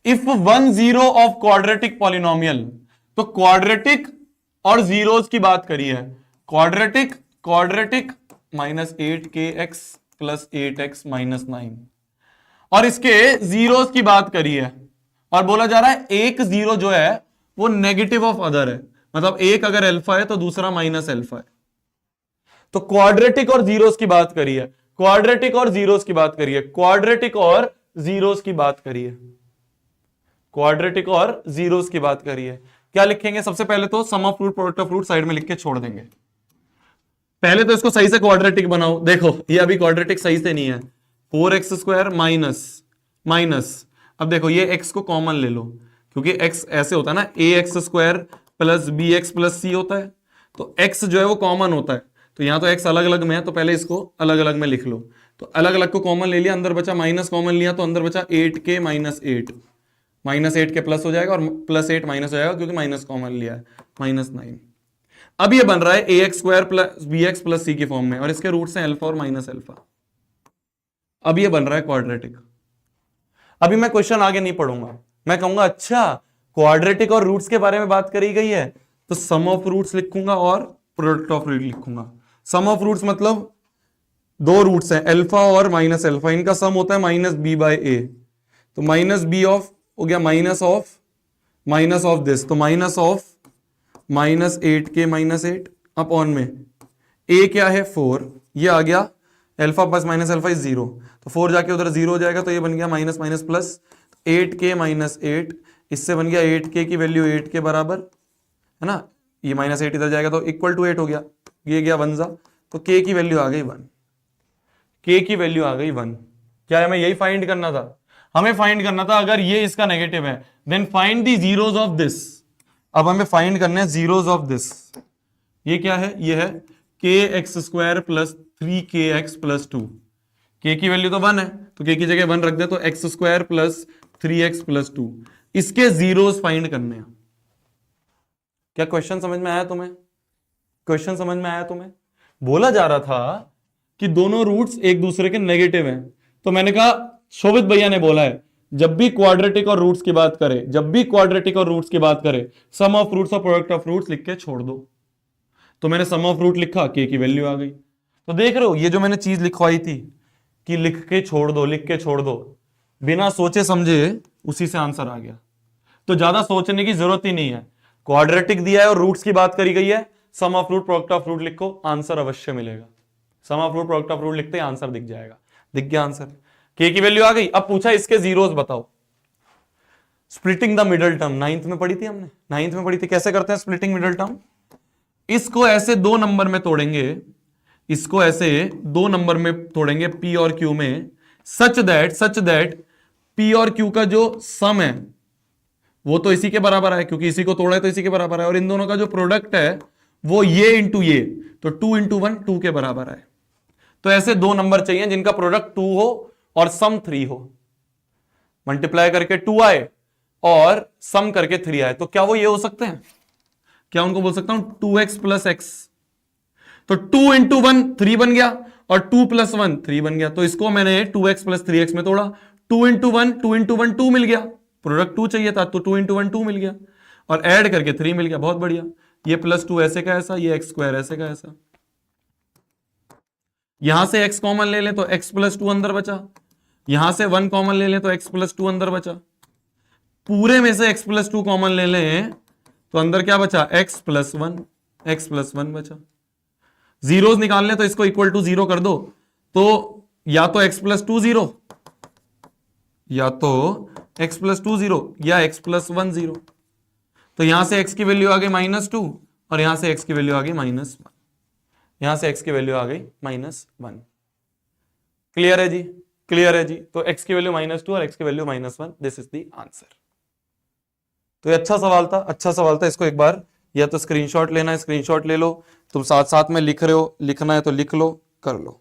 If 1 0 of quadratic polynomial, तो quadratic और zeros की बात करी है, quadratic quadratic -8kx plus 8x minus 9, और इसके जीरोस की बात करी है और बोला जा रहा है एक जीरो जो है वो नेगेटिव ऑफ अदर है, मतलब एक अगर अल्फा है तो दूसरा माइनस अल्फा है। तो क्वाड्रेटिक और जीरोस की बात करी है, क्वाड्रेटिक और जीरोस की बात करी है, क्वाड्रेटिक और जीरोस की बात करी है, क्वाड्रेटिक और जीरोस की बात करी है। क्या लिखेंगे? सबसे पहले तो sum of root product of root side में लिख के छोड़ देंगे। पहले तो इसको सही से क्वाड्रेटिक बनाओ। देखो ये अभी क्वाड्रेटिक सही से नहीं है, 4x² माइनस माइनस, अब देखो ये x को कॉमन ले लो, क्योंकि x ऐसे होता है ना, ax² plus bx plus c होता है, तो x जो है वो कॉमन होता है, तो यहां तो x अलग अलग में है, तो पहले इसको अलग अलग में लिख लो। तो अलग अलग को कॉमन ले लिया, अंदर बचा माइनस कॉमन लिया, तो अंदर बचा 8k माइनस 8, माइनस 8 के प्लस हो जाएगा और प्लस 8 माइनस हो जाएगा क्योंकि माइनस कॉमन लिया है, माइनस 9। अब ये बन रहा है ax² plus bx plus c की फॉर्म में, और इसके रूट्स हैं अल्फा और माइनस अल्फा। अब ये बन रहा है क्वाड्रेटिक। अभी मैं क्वेश्चन आगे नहीं पढ़ूंगा, मैं कहूंगा अच्छा क्वाड्रेटिक और रूट्स के बारे में बात करी गई है, तो सम ऑफ रूट्स लिखूंगा और प्रोडक्ट ऑफ रूट लिखूंगा। सम ऑफ रूट्स मतलब दो रूट्स हैं अल्फा और माइनस अल्फा, इनका सम होता है -b/a, तो -b ऑफ हो गया माइनस ऑफ दिस, तो minus of -8k minus 8 upon में a क्या है 4, ये आ गया alpha plus minus alpha is 0, तो 4 जाके उधर 0 हो जाएगा, तो ये बन गया minus minus plus 8k minus 8, इससे बन गया 8k की वैल्यू 8 के बराबर है ना, ये -8 इधर जाएगा तो इक्वल टू 8 हो गया, ये गया 1 जा, तो k की वैल्यू आ गई 1, k की वैल्यू आ गई 1। क्या हमें यही फाइंड करना था? हमें फाइंड करना था अगर ये इसका नेगेटिव है then find the zeros of this. अब हमें फाइंड करने हैं जीरोस ऑफ दिस। ये क्या है? ये है kx² plus 3kx plus 2, k की वैल्यू तो 1 है तो k की जगह 1 रख दे, तो x² प्लस 3x प्लस 2, इसके जीरोस फाइंड करने हैं। क्या क्वेश्चन समझ में आया तुम्हें? क्वेश्चन समझ में आया तुम्हें? बोला जा रहा था कि दोनों रूट्स एक दूसरे के नेगेटिव हैं, तो मैंने कहा शोभित भैया ने बोला है जब भी क्वाड्रेटिक और रूट्स की बात करे, जब भी क्वाड्रेटिक और रूट्स की बात करे सम ऑफ रूट्स और प्रोडक्ट ऑफ रूट्स लिख के छोड़ दो। तो मैंने सम ऑफ रूट लिखा, k की वैल्यू आ गई। तो देख रहे हो ये जो मैंने चीज लिखवाई थी कि लिख के छोड़ दो, लिख के छोड़ दो, बिना सोचे समझे उसी से आंसर आ गया। तो ज्यादा सोचने की जरूरत ही नहीं है, क्वाड्रेटिक दिया है और रूट्स की बात करी गई है, sum of root product of root लिखो, आंसर अवश्य मिलेगा। Sum of root product of root लिखते ही आंसर दिख जाएगा। दिख गया आंसर, k की वैल्यू आ गई। अब पूछा इसके जीरोस बताओ। Splitting the middle term 9th में पढ़ी थी हमने, 9th में पढ़ी थी। कैसे करते हैं स्प्लिटिंग मिडल टर्म? इसको ऐसे 2 नंबर में तोड़ेंगे, इसको ऐसे 2 नंबर में तोड़ेंगे p और q में, सच दैट p और q का जो सम है वो तो इसी के बराबर है, क्योंकि इसी को तोड़ा है तो इसी के बराबर है, और इन दोनों का जो प्रोडक्ट है वो ये इंटू ये, तो 2 इंटू 1 2 के बराबर है। तो ऐसे 2 नंबर चाहिए जिनका प्रोडक्ट 2 हो और सम 3 हो। मल्टीप्लाई करके 2 आए और सम करके 3 आए, तो क्या वो ये हो सकते हैं? क्या उनको बोल सकता हूं 2x प्लस x, तो 2 इंटू 1 3 बन गया और 2 प्लस 1 3 बन गया, तो इसको मैंने 2x प्लस 3x में तोड़ा, 2 इंटू 1 2 इंटू 1 2 मिल गया, प्रोडक्ट 2 चाहिए था तो 2 इंटू 1 2 मिल गया, और ऐड करके 3 मिल गया। बहुत बढ़िया, ये +2 ऐसे का ऐसा, ये x² ऐसे का ऐसा। यहां से x कॉमन ले लें तो x प्लस 2 अंदर बचा, यहां से 1 कॉमन ले लें तो x प्लस 2 अंदर बचा, पूरे में से x प्लस 2 कॉमन ले लें तो अंदर क्या बचा? x प्लस 1 बचा। जीरोस निकालने तो इसको इक्वल टू 0 कर दो, तो या तो x प्लस 2 0, या तो x प्लस 2 0, या x प्लस 1 0। तो यहां से x की वैल्यू आ गई -2 और यहां से x की वैल्यू आ गई -1, यहां से x की वैल्यू आ गई -1। क्लियर है जी? क्लियर है जी? तो x की वैल्यू -2 और x की value -1, this is the answer. तो ये अच्छा सवाल था, अच्छा सवाल था। इसको एक बार या तो स्क्रीनशॉट लेना है, स्क्रीनशॉट ले लो, तुम साथ साथ में लिख रहे हो, लिखना है तो लिख लो, कर लो।